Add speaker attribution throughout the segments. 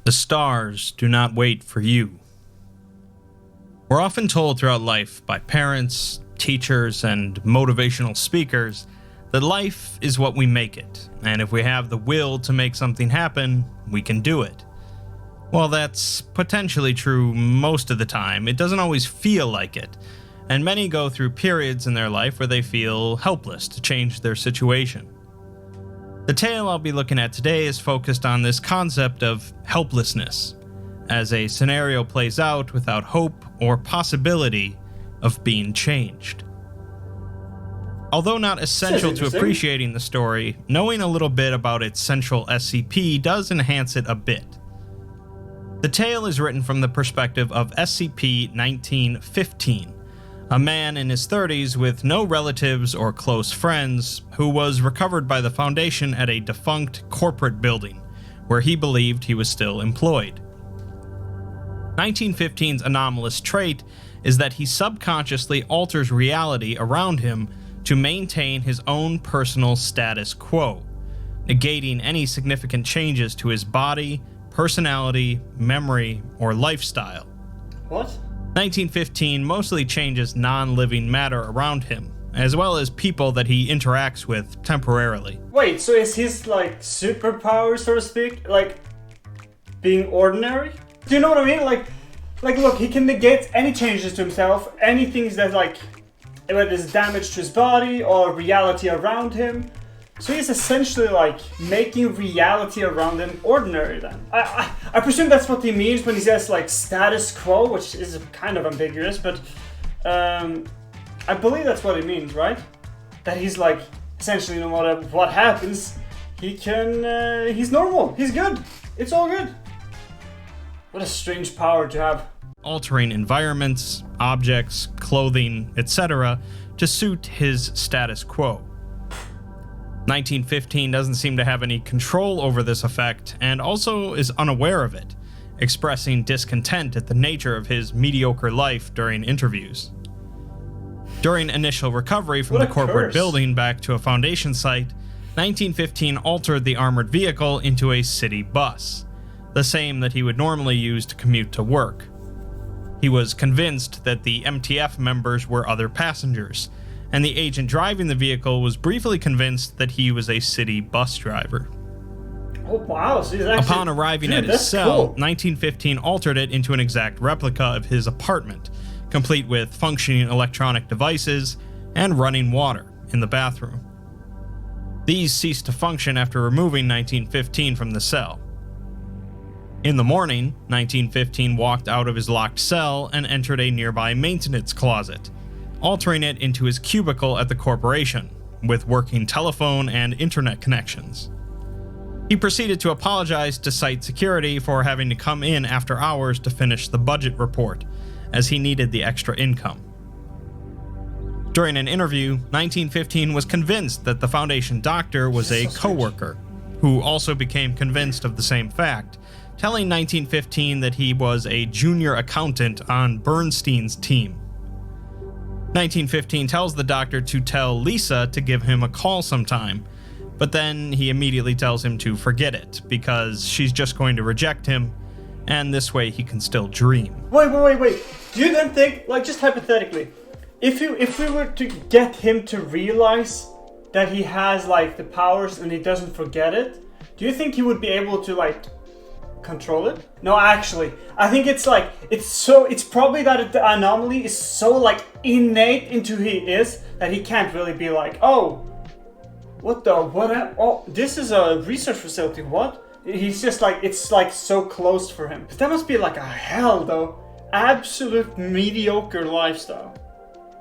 Speaker 1: The stars do not wait for you. We're often told throughout life by parents, teachers, and motivational speakers that life is what we make it, and if we have the will to make something happen, we can do it. While that's potentially true most of the time, it doesn't always feel like it, and many go through periods in their life where they feel helpless to change their situation. The tale I'll be looking at today is focused on this concept of helplessness, as a scenario plays out without hope or possibility of being changed. Although not essential to appreciating the story, knowing a little bit about its central SCP does enhance it a bit. The tale is written from the perspective of SCP-1915, a man in his 30s with no relatives or close friends who was recovered by the Foundation at a defunct corporate building, where he believed he was still employed. 1915's anomalous trait is that he subconsciously alters reality around him to maintain his own personal status quo, negating any significant changes to his body, personality, memory, or lifestyle.
Speaker 2: What?
Speaker 1: 1915 mostly changes non-living matter around him, as well as people that he interacts with temporarily.
Speaker 2: Wait, so is his, superpower, so to speak, being ordinary? Do you know what I mean? Like, look, he can negate any changes to himself, any things that, whether it's damage to his body or reality around him. So he's essentially, making reality around him ordinary then. I presume that's what he means when he says, status quo, which is kind of ambiguous, but I believe that's what he means, right? That he's, essentially no matter what happens, he can, he's normal, he's good, it's all good. What a strange power to have.
Speaker 1: Altering environments, objects, clothing, etc. to suit his status quo. 1915 doesn't seem to have any control over this effect, and also is unaware of it, expressing discontent at the nature of his mediocre life during interviews. During initial recovery from the corporate building back to a Foundation site, 1915 altered the armored vehicle into a city bus, the same that he would normally use to commute to work. He was convinced that the MTF members were other passengers, and the agent driving the vehicle was briefly convinced that he was a city bus driver.
Speaker 2: Oh wow, so he's actually...
Speaker 1: Upon arriving at his cell, 1915 altered it into an exact replica of his apartment, complete with functioning electronic devices and running water in the bathroom. These ceased to function after removing 1915 from the cell. In the morning, 1915 walked out of his locked cell and entered a nearby maintenance closet, altering it into his cubicle at the corporation, with working telephone and internet connections. He proceeded to apologize to site security for having to come in after hours to finish the budget report, as he needed the extra income. During an interview, 1915 was convinced that the Foundation doctor was a co-worker, who also became convinced of the same fact, telling 1915 that he was a junior accountant on Bernstein's team. 1915 tells the doctor to tell Lisa to give him a call sometime, but then he immediately tells him to forget it, because she's just going to reject him, and this way he can still dream.
Speaker 2: Wait. Do you then think, just hypothetically, if we were to get him to realize that he has, the powers and he doesn't forget it, do you think he would be able to, control it? No, actually, I think it's probably that the anomaly is so innate into who he is that he can't really be oh, this is a research facility, what? He's just it's so close for him. But that must be a hell though, absolute mediocre lifestyle,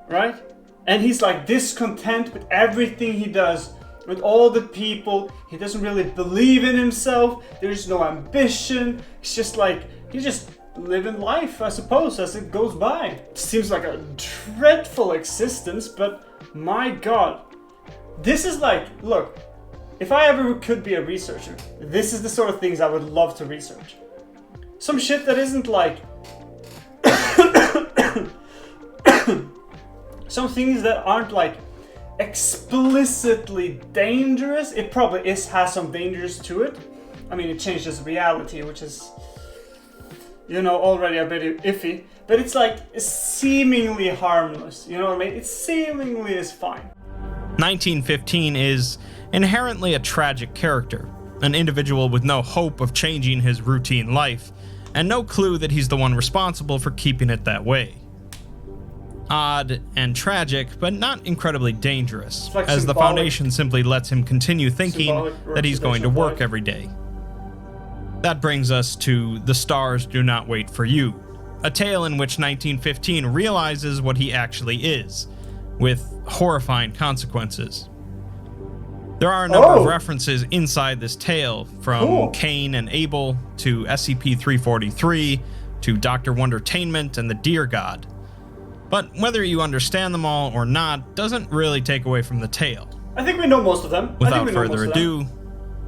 Speaker 2: right? And he's discontent with everything he does, with all the people. He doesn't really believe in himself. There's no ambition. It's just he's just living life, I suppose, as it goes by. It seems like a dreadful existence, but my god. This is look, if I ever could be a researcher, this is the sort of things I would love to research. Some shit that isn't some things that aren't explicitly dangerous. It probably has some dangers to it. I mean, it changes reality, which is already a bit iffy, but it's like seemingly harmless, you know what I mean? It seemingly is fine.
Speaker 1: 1915 is inherently a tragic character, an individual with no hope of changing his routine life, and no clue that he's the one responsible for keeping it that way. Odd and tragic, but not incredibly dangerous,
Speaker 2: like
Speaker 1: as the Foundation simply lets him continue thinking that he's going to work every day. That brings us to The Stars Do Not Wait for You, a tale in which 1915 realizes what he actually is, with horrifying consequences. There are a number of references inside this tale, from Cain and Abel to SCP-343 to Dr. Wondertainment and the Deer God. But whether you understand them all or not doesn't really take away from the tale.
Speaker 2: I think we know most of them.
Speaker 1: Without further ado,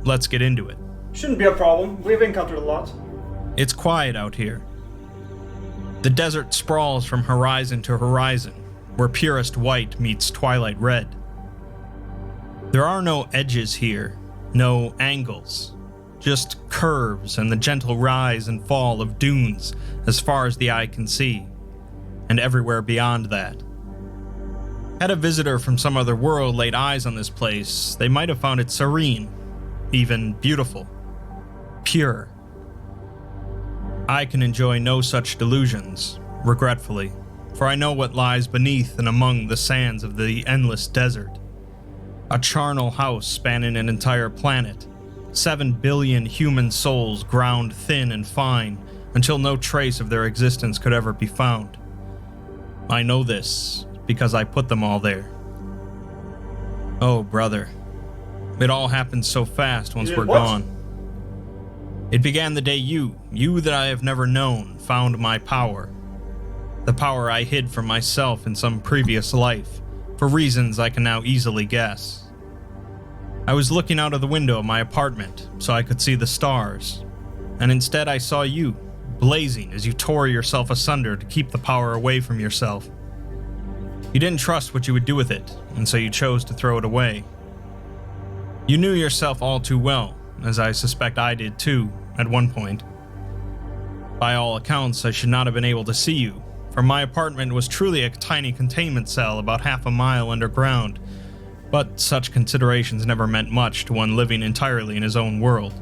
Speaker 1: let's get into it.
Speaker 2: Shouldn't be a problem. We've encountered a lot.
Speaker 1: It's quiet out here. The desert sprawls from horizon to horizon, where purest white meets twilight red. There are no edges here, no angles, just curves and the gentle rise and fall of dunes as far as the eye can see, and everywhere beyond that. Had a visitor from some other world laid eyes on this place, they might have found it serene, even beautiful, pure. I can enjoy no such delusions, regretfully, for I know what lies beneath and among the sands of the endless desert. A charnel house spanning an entire planet, 7 billion human souls ground thin and fine until no trace of their existence could ever be found. I know this because I put them all there. Oh, brother. It all happened so fast once we're gone. It began the day you that I have never known, found my power. The power I hid from myself in some previous life, for reasons I can now easily guess. I was looking out of the window of my apartment so I could see the stars, and instead I saw you, blazing as you tore yourself asunder to keep the power away from yourself. You didn't trust what you would do with it, and so you chose to throw it away. You knew yourself all too well, as I suspect I did too, at one point. By all accounts, I should not have been able to see you, for my apartment was truly a tiny containment cell about half a mile underground, but such considerations never meant much to one living entirely in his own world.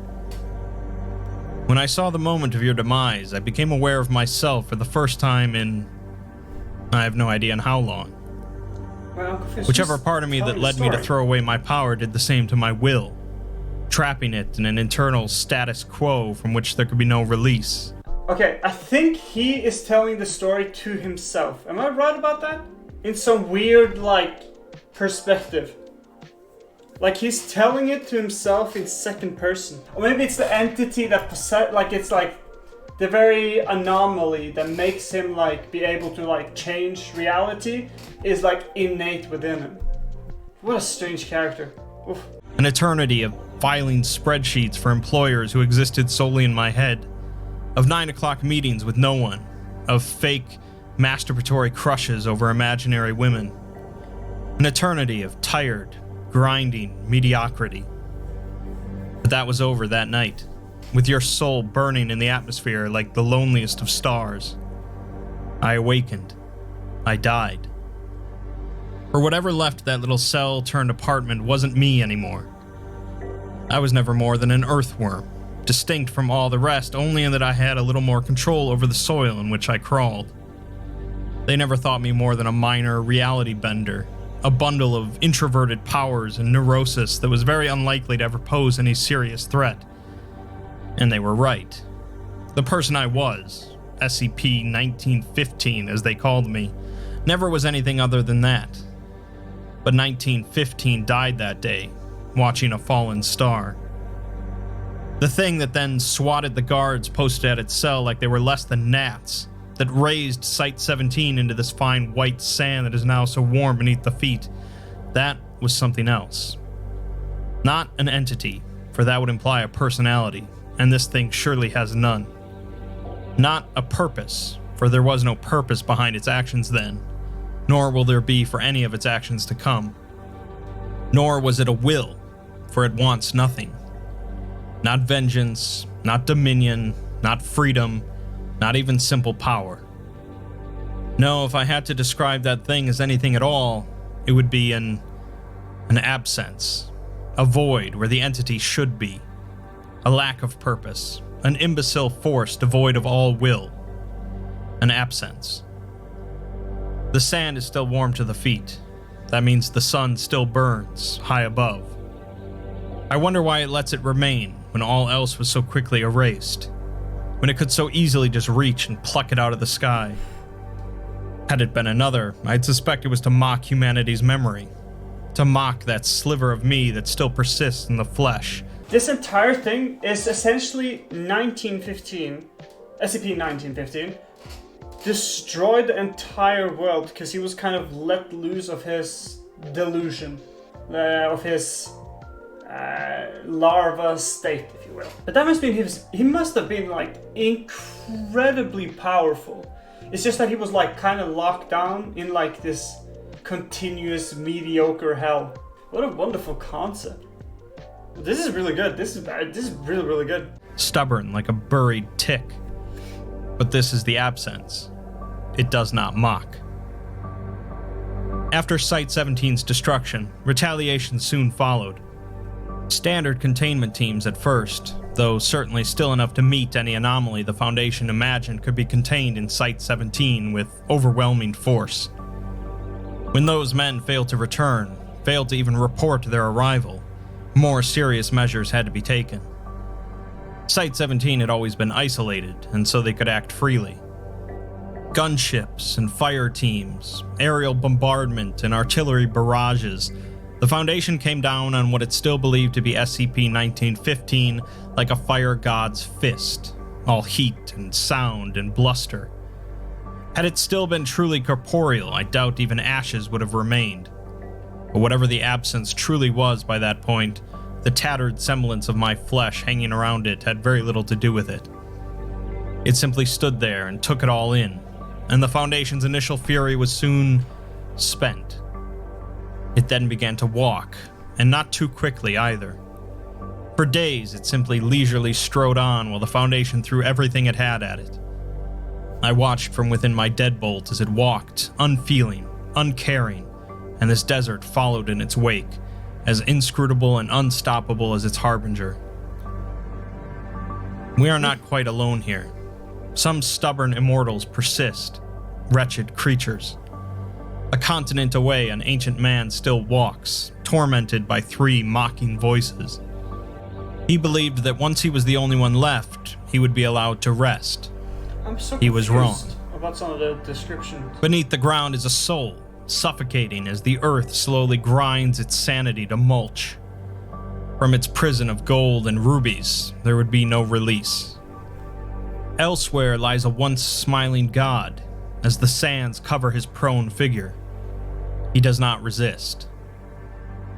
Speaker 1: When I saw the moment of your demise, I became aware of myself for the first time in... I have no idea in how long. Whichever part of me that led me to throw away my power did the same to my will, trapping it in an internal status quo from which there could be no release.
Speaker 2: Okay, I think he is telling the story to himself. Am I right about that? In some weird, perspective. Like, he's telling it to himself in second person. Or maybe it's the entity that it's the very anomaly that makes him, be able to, change reality is, innate within him. What a strange character. Oof.
Speaker 1: An eternity of filing spreadsheets for employers who existed solely in my head. Of 9 o'clock meetings with no one. Of fake, masturbatory crushes over imaginary women. An eternity of tired, grinding mediocrity. But that was over that night, with your soul burning in the atmosphere like the loneliest of stars. I awakened. I died. For whatever left that little cell-turned-apartment wasn't me anymore. I was never more than an earthworm, distinct from all the rest only in that I had a little more control over the soil in which I crawled. They never thought me more than a minor reality bender, a bundle of introverted powers and neurosis that was very unlikely to ever pose any serious threat. And they were right. The person I was, SCP-1915 as they called me, never was anything other than that. But 1915 died that day, watching a fallen star. The thing that then swatted the guards posted at its cell like they were less than gnats, that raised Site-17 into this fine white sand that is now so warm beneath the feet, that was something else. Not an entity, for that would imply a personality, and this thing surely has none. Not a purpose, for there was no purpose behind its actions then, nor will there be for any of its actions to come. Nor was it a will, for it wants nothing. Not vengeance, not dominion, not freedom, Not even simple power. No, if I had to describe that thing as anything at all, it would be an absence. A void where the entity should be. A lack of purpose. An imbecile force devoid of all will. An absence. The sand is still warm to the feet. That means the sun still burns, high above. I wonder why it lets it remain when all else was so quickly erased. When it could so easily just reach and pluck it out of the sky. Had it been another, I'd suspect it was to mock humanity's memory. To mock that sliver of me that still persists in the flesh.
Speaker 2: This entire thing is essentially 1915, SCP-1915, destroyed the entire world because he was kind of let loose of his delusion, of his larva state, if you will. But that must mean he must have been like incredibly powerful. It's just that he was like kind of locked down in like this continuous mediocre hell. What a wonderful concept. This is really good. This is really, really good.
Speaker 1: Stubborn like a buried tick. But this is the absence. It does not mock. After Site-17's destruction, retaliation soon followed. Standard containment teams at first, though certainly still enough to meet any anomaly the Foundation imagined could be contained in Site-17 with overwhelming force. When those men failed to return, failed to even report their arrival, more serious measures had to be taken. Site-17 had always been isolated, and so they could act freely. Gunships and fire teams, aerial bombardment and artillery barrages, the Foundation came down on what it still believed to be SCP-1915 like a fire god's fist, all heat and sound and bluster. Had it still been truly corporeal, I doubt even ashes would have remained. But whatever the absence truly was by that point, the tattered semblance of my flesh hanging around it had very little to do with it. It simply stood there and took it all in, and the Foundation's initial fury was soon spent. It then began to walk, and not too quickly either. For days, it simply leisurely strode on while the Foundation threw everything it had at it. I watched from within my deadbolt as it walked, unfeeling, uncaring, and this desert followed in its wake, as inscrutable and unstoppable as its harbinger. We are not quite alone here. Some stubborn immortals persist, wretched creatures. A continent away, an ancient man still walks, tormented by 3 mocking voices. He believed that once he was the only one left, he would be allowed to rest.
Speaker 2: I'm so
Speaker 1: He was wrong.
Speaker 2: About some of the descriptions.
Speaker 1: Beneath the ground is a soul, suffocating as the earth slowly grinds its sanity to mulch. From its prison of gold and rubies, there would be no release. Elsewhere lies a once smiling god, as the sands cover his prone figure. He does not resist.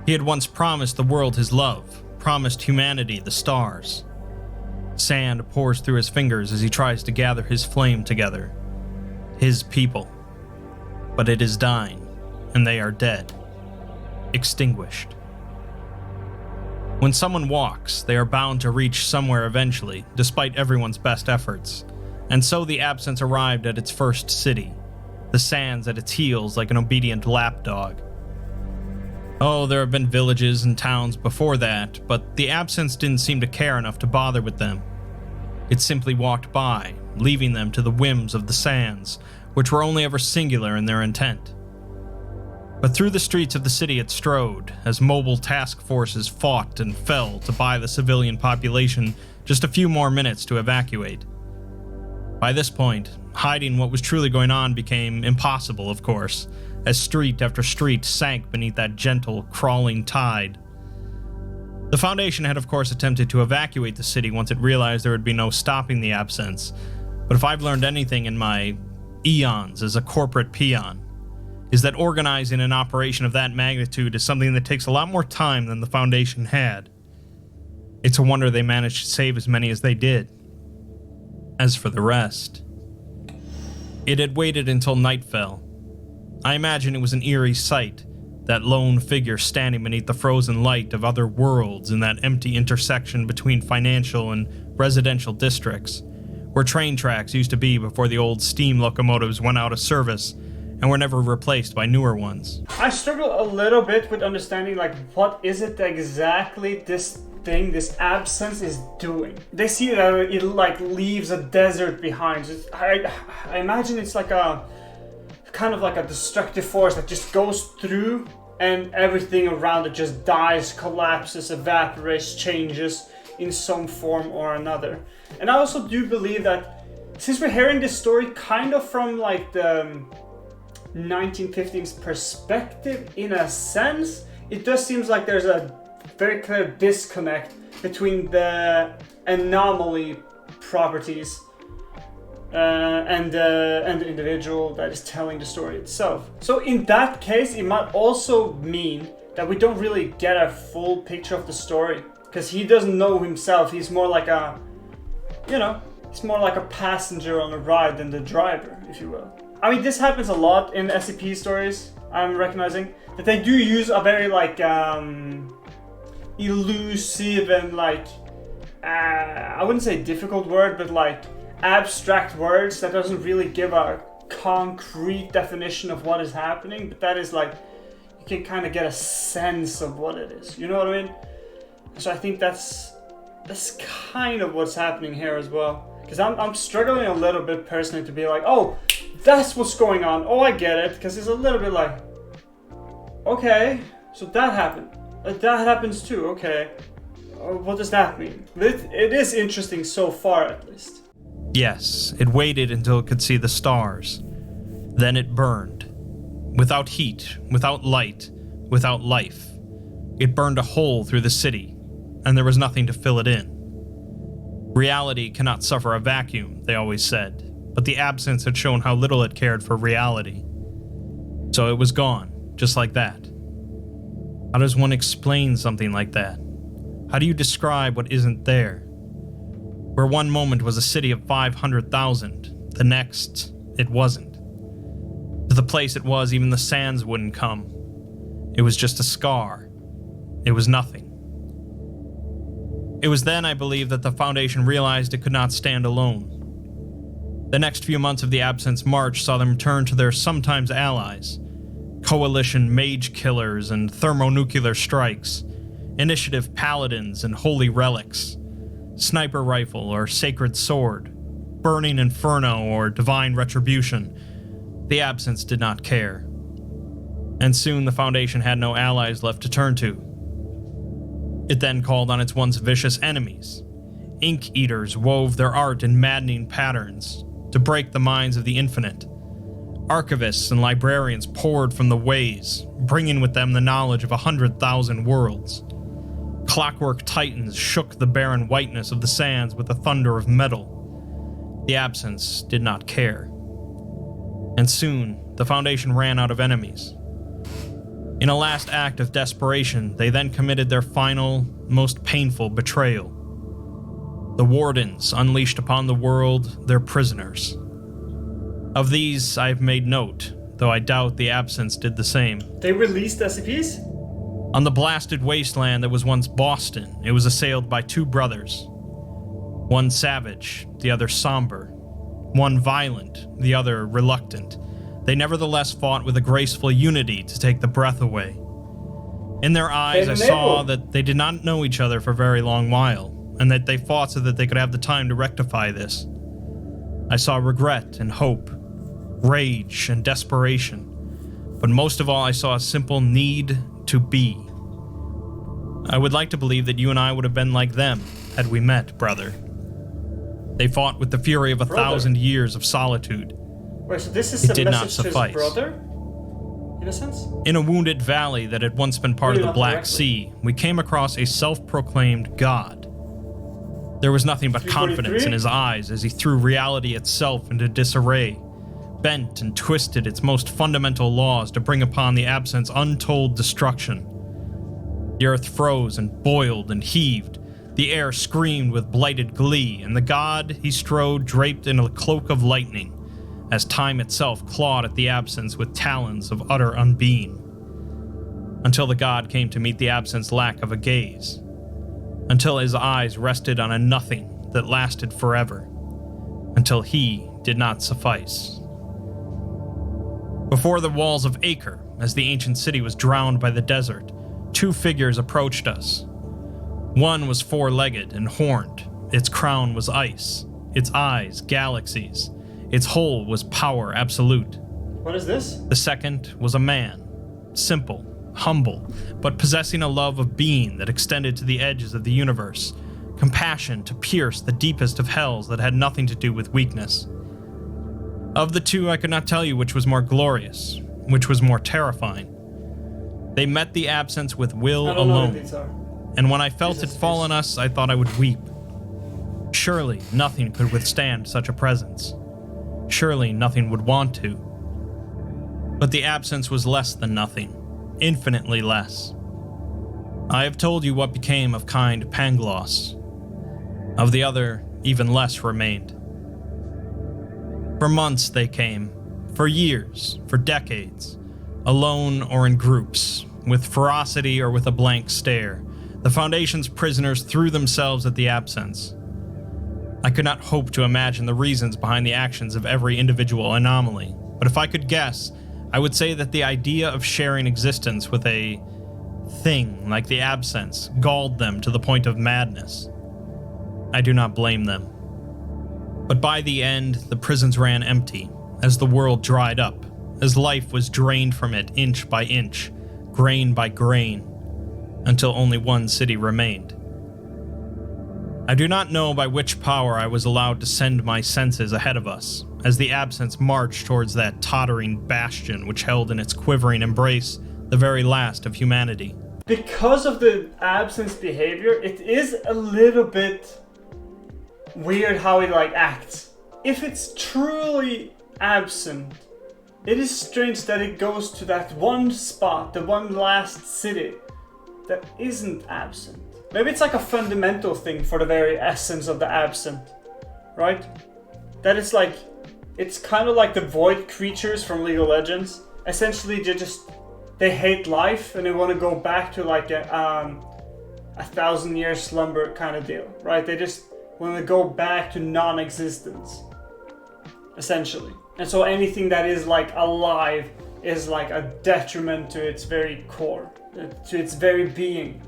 Speaker 1: He had once promised the world his love, promised humanity the stars. Sand pours through his fingers as he tries to gather his flame together. His people. But it is dying, and they are dead. Extinguished. When someone walks, they are bound to reach somewhere eventually, despite everyone's best efforts. And so the absence arrived at its first city, the sands at its heels like an obedient lapdog. Oh, there have been villages and towns before that, but the absence didn't seem to care enough to bother with them. It simply walked by, leaving them to the whims of the sands, which were only ever singular in their intent. But through the streets of the city it strode, as mobile task forces fought and fell to buy the civilian population just a few more minutes to evacuate. By this point, hiding what was truly going on became impossible, of course, as street after street sank beneath that gentle, crawling tide. The Foundation had of course attempted to evacuate the city once it realized there would be no stopping the absence, but if I've learned anything in my eons as a corporate peon, is that organizing an operation of that magnitude is something that takes a lot more time than the Foundation had. It's a wonder they managed to save as many as they did. As for the rest, it had waited until night fell. I imagine it was an eerie sight, that lone figure standing beneath the frozen light of other worlds in that empty intersection between financial and residential districts, where train tracks used to be before the old steam locomotives went out of service and were never replaced by newer ones.
Speaker 2: I struggle a little bit with understanding, like, what is it exactly this thing, this absence, is doing. They see that it like leaves a desert behind. I imagine it's like a kind of like a destructive force that just goes through, and everything around it just dies, collapses, evaporates, changes in some form or another. And I also do believe that since we're hearing this story kind of from like the 1915's perspective, in a sense, it does seem like there's a very clear disconnect between the anomaly properties and the individual that is telling the story itself. So in that case, it might also mean that we don't really get a full picture of the story, because he doesn't know himself. He's more like a, he's more like a passenger on a ride than the driver, if you will. I mean, this happens a lot in SCP stories. I'm recognizing that they do use a very like elusive and like I wouldn't say difficult word, but like abstract words that doesn't really give a concrete definition of what is happening, but that is like, you can kind of get a sense of what it is. You know what I mean? So I think that's kind of what's happening here as well. Because I'm struggling a little bit personally to be like, oh, that's what's going on. Oh, I get it. Because it's a little bit like, okay, so that happened. That happens too. Okay, what does that mean? It is interesting so far, at least.
Speaker 1: Yes, it waited until it could see the stars. Then it burned. Without heat, without light, without life. It burned a hole through the city, and there was nothing to fill it in. Reality cannot suffer a vacuum, they always said, but the absence had shown how little it cared for reality. So it was gone, just like that. How does one explain something like that? How do you describe what isn't there? Where one moment was a city of 500,000, the next, it wasn't. To the place it was, even the sands wouldn't come. It was just a scar. It was nothing. It was then, I believe, that the Foundation realized it could not stand alone. The next few months of the Absence March saw them turn to their sometimes allies, coalition mage killers and thermonuclear strikes, initiative paladins and holy relics, sniper rifle or sacred sword, burning inferno or divine retribution. The Absence did not care. And soon the Foundation had no allies left to turn to. It then called on its once vicious enemies. Ink Eaters wove their art in maddening patterns to break the minds of the infinite. Archivists and librarians poured from the ways, bringing with them the knowledge of 100,000 worlds. Clockwork titans shook the barren whiteness of the sands with the thunder of metal. The Absence did not care. And soon, the Foundation ran out of enemies. In a last act of desperation, they then committed their final, most painful betrayal. The Wardens unleashed upon the world their prisoners. Of these, I have made note, though I doubt the Absence did the same.
Speaker 2: They released SCPs?
Speaker 1: On the blasted wasteland that was once Boston, it was assailed by two brothers. One savage, the other somber. One violent, the other reluctant. They nevertheless fought with a graceful unity to take the breath away. In their eyes, I saw that they did not know each other for a very long while, and that they fought so that they could have the time to rectify this. I saw regret and hope, rage and desperation, but most of all I saw a simple need to be. I would like to believe that you and I would have been like them had we met, brother. They fought with the fury of 1,000 years of solitude.
Speaker 2: Wait, so this is the message to his brother? In a sense?
Speaker 1: In a wounded valley that had once been part of the Black Sea, we came across a self-proclaimed god. There was nothing but confidence in his eyes as he threw reality itself into disarray, bent and twisted its most fundamental laws to bring upon the Absence untold destruction. The earth froze and boiled and heaved, the air screamed with blighted glee, and the god he strode draped in a cloak of lightning, as time itself clawed at the Absence with talons of utter unbeing. Until the god came to meet the Absence lack of a gaze. Until his eyes rested on a nothing that lasted forever. until he did not suffice. Before the walls of Acre, as the ancient city was drowned by the desert, two figures approached us. One was four-legged and horned. Its crown was ice, its eyes galaxies, its whole was power absolute.
Speaker 2: What is this?
Speaker 1: The second was a man, simple, humble, but possessing a love of being that extended to the edges of the universe, compassion to pierce the deepest of hells that had nothing to do with weakness. Of the two, I could not tell you which was more glorious, which was more terrifying. They met the absence with will alone, and when I felt it fall on us, I thought I would weep. Surely nothing could withstand such a presence. Surely nothing would want to. But the absence was less than nothing, infinitely less. I have told you what became of kind Pangloss. Of the other, even less remained. For months they came, for years, for decades, alone or in groups, with ferocity or with a blank stare. The Foundation's prisoners threw themselves at the absence. I could not hope to imagine the reasons behind the actions of every individual anomaly, but if I could guess, I would say that the idea of sharing existence with a thing like the absence galled them to the point of madness. I do not blame them. But by the end, the prisons ran empty, as the world dried up, as life was drained from it inch by inch, grain by grain, until only one city remained. I do not know by which power I was allowed to send my senses ahead of us, as the absence marched towards that tottering bastion which held in its quivering embrace the very last of humanity.
Speaker 2: Because of the absence behavior, it is a little bit weird how it acts. If it's truly absent, it is strange that it goes to that one spot, the one last city that isn't absent. Maybe it's like a fundamental thing for the very essence of the absent, right? That it's kind of like the void creatures from League of Legends. Essentially, they hate life and they want to go back to like a 1,000-year slumber kind of deal, right? They just want to go back to non-existence, essentially. And so anything that is like alive is like a detriment to its very core, to its very being.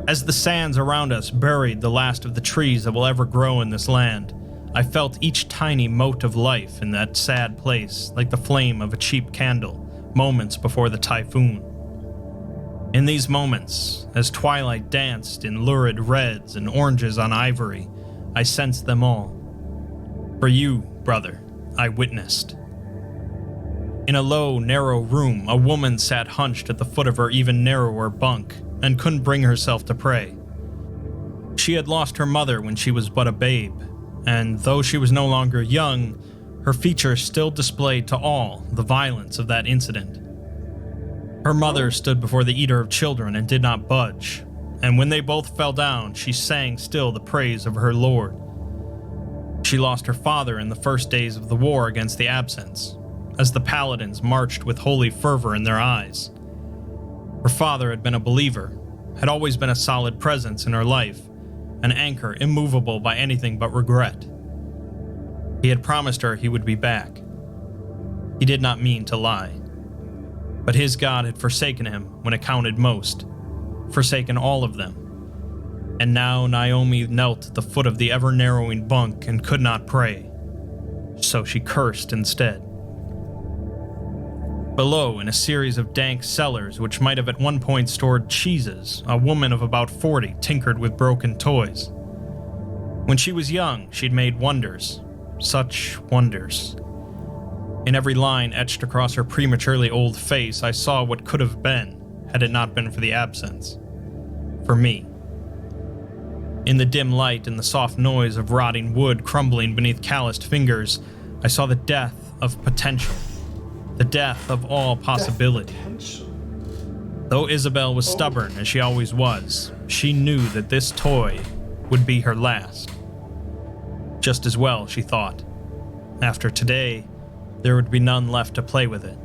Speaker 1: As the sands around us buried the last of the trees that will ever grow in this land, I felt each tiny mote of life in that sad place like the flame of a cheap candle, moments before the typhoon. In these moments, as twilight danced in lurid reds and oranges on ivory, I sensed them all. For you, brother, I witnessed. In a low, narrow room, a woman sat hunched at the foot of her even narrower bunk, and couldn't bring herself to pray. She had lost her mother when she was but a babe, and though she was no longer young, her features still displayed to all the violence of that incident. Her mother stood before the Eater of Children and did not budge, and when they both fell down, she sang still the praise of her Lord. She lost her father in the first days of the war against the Absence, as the Paladins marched with holy fervor in their eyes. Her father had been a believer, had always been a solid presence in her life, an anchor immovable by anything but regret. He had promised her he would be back. He did not mean to lie. But his God had forsaken him when it counted most, forsaken all of them. And now Naomi knelt at the foot of the ever-narrowing bunk and could not pray. So she cursed instead. Below, in a series of dank cellars which might have at one point stored cheeses, a woman of about 40 tinkered with broken toys. When she was young, she'd made wonders. Such wonders. In every line etched across her prematurely old face, I saw what could have been, had it not been for the absence. For me. In the dim light and the soft noise of rotting wood crumbling beneath calloused fingers, I saw the death of potential. The death of all possibility. Though Isabel was stubborn, as she always was, she knew that this toy would be her last. Just as well, she thought. After today, there would be none left to play with it.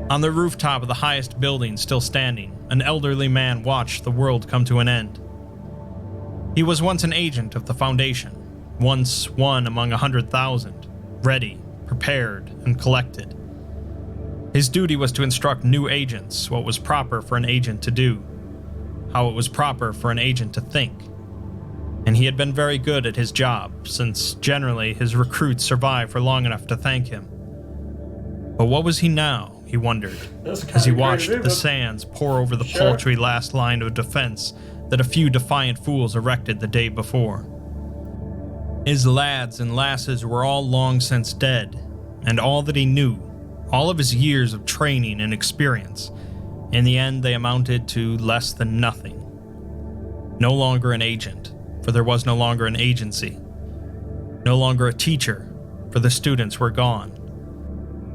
Speaker 1: On the rooftop of the highest building still standing, an elderly man watched the world come to an end. He was once an agent of the Foundation, once one among 100,000, ready, prepared, and collected. His duty was to instruct new agents what was proper for an agent to do, how it was proper for an agent to think. And he had been very good at his job, since generally his recruits survived for long enough to thank him. But what was he now, he wondered, as he watched the sands pour over the paltry last line of defense that a few defiant fools erected the day before. His lads and lasses were all long since dead, and all that he knew, all of his years of training and experience, in the end they amounted to less than nothing. No longer an agent, for there was no longer an agency. No longer a teacher, for the students were gone.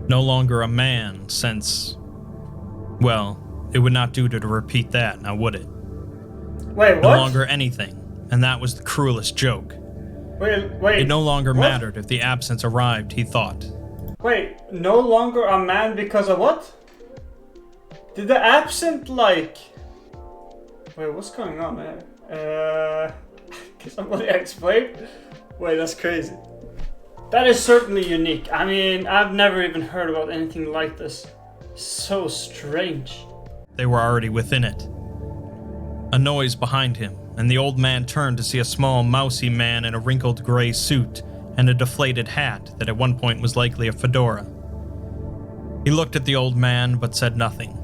Speaker 1: No longer a man, since, well, it would not do to repeat that, now would it?
Speaker 2: Wait, what?
Speaker 1: No longer anything, and that was the cruelest joke.
Speaker 2: Wait.
Speaker 1: It no longer
Speaker 2: what?
Speaker 1: mattered if the absence arrived, he thought.
Speaker 2: Wait, no longer a man because of what? Did the absent, like... Wait, what's going on, man? Can somebody explain? Wait, that's crazy. That is certainly unique. I mean, I've never even heard about anything like this. So strange.
Speaker 1: They were already within it. A noise behind him, and the old man turned to see a small, mousy man in a wrinkled gray suit and a deflated hat that at one point was likely a fedora. He looked at the old man, but said nothing.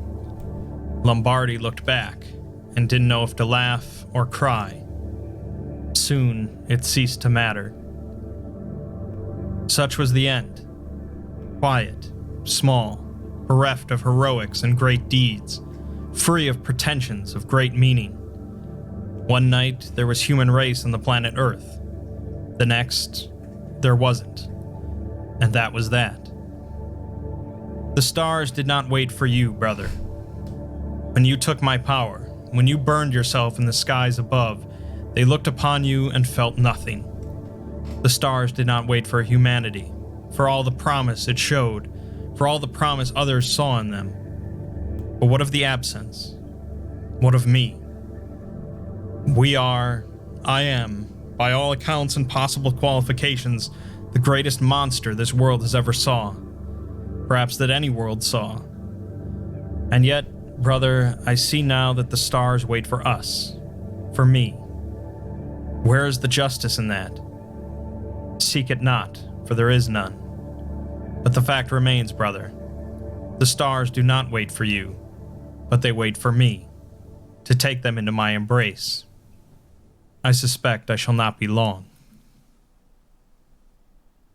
Speaker 1: Lombardi looked back, and didn't know if to laugh or cry. Soon, it ceased to matter. Such was the end. Quiet, small, bereft of heroics and great deeds, free of pretensions of great meaning. One night, there was human race on the planet Earth. The next, there wasn't. And that was that. The stars did not wait for you, brother. When you took my power, when you burned yourself in the skies above, they looked upon you and felt nothing. The stars did not wait for humanity, for all the promise it showed, for all the promise others saw in them. But what of the absence? What of me? I am, by all accounts and possible qualifications, the greatest monster this world has ever saw. Perhaps that any world saw. And yet, brother, I see now that the stars wait for us. For me. Where is the justice in that? Seek it not, for there is none. But the fact remains, brother. The stars do not wait for you, but they wait for me, to take them into my embrace. I suspect I shall not be long.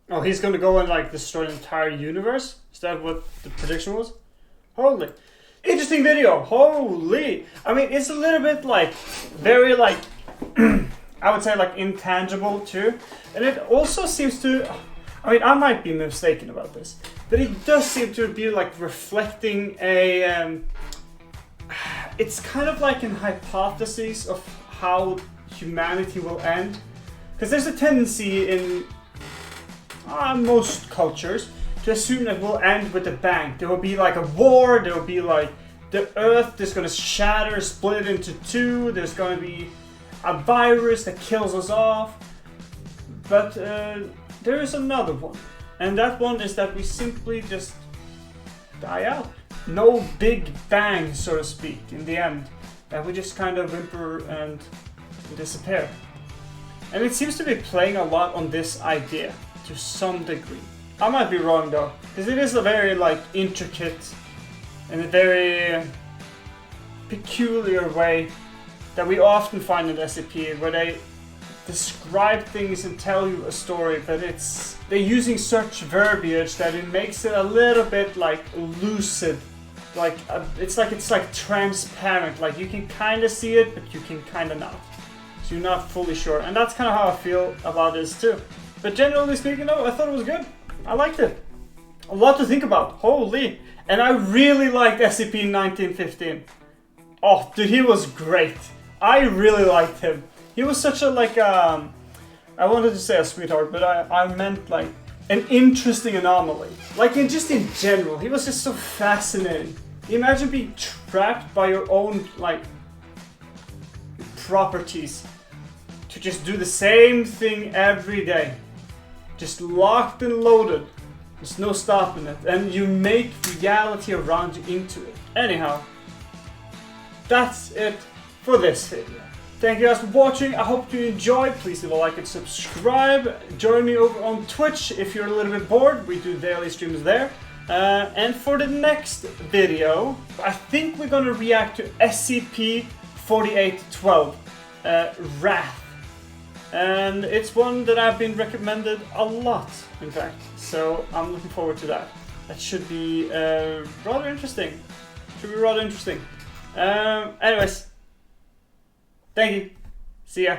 Speaker 2: Oh, he's gonna go and like destroy the entire universe? Is that what the prediction was? Holy. Interesting video. Holy. I mean, it's a little bit like, very like, I would say like intangible too. And it also seems to, I mean, I might be mistaken about this, but it does seem to be like reflecting a, it's kind of like an hypothesis of how humanity will end. Because there's a tendency in most cultures to assume that we'll end with a bang. There will be like a war, there will be like the earth is going to shatter, split into two, there's going to be a virus that kills us off. But there is another one. And that one is that we simply just die out. No big bang, so to speak, in the end. That we just kind of whimper and disappear. And it seems to be playing a lot on this idea, to some degree. I might be wrong though, because it is a very like intricate and a very peculiar way that we often find in SCP, where they describe things and tell you a story, but they're using such verbiage that it makes it a little bit like lucid, like it's like transparent, like you can kind of see it, but you can kind of not. So you're not fully sure, and that's kind of how I feel about this too. But generally speaking, though, I thought it was good. I liked it. A lot to think about. Holy! And I really liked SCP-1915. Oh, dude, he was great. I really liked him. He was such a like I wanted to say a sweetheart, but I meant like an interesting anomaly. Like in general, he was just so fascinating. Imagine being trapped by your own like properties to just do the same thing every day. Just locked and loaded. There's no stopping it. And you make reality around you into it. Anyhow, that's it for this video. Thank you guys for watching. I hope you enjoyed. Please leave a like and subscribe. Join me over on Twitch if you're a little bit bored. We do daily streams there. And for the next video, I think we're gonna react to SCP-4812, Wrath. And it's one that I've been recommended a lot, in fact. So I'm looking forward to that. That should be rather interesting. Anyways, thank you. See ya.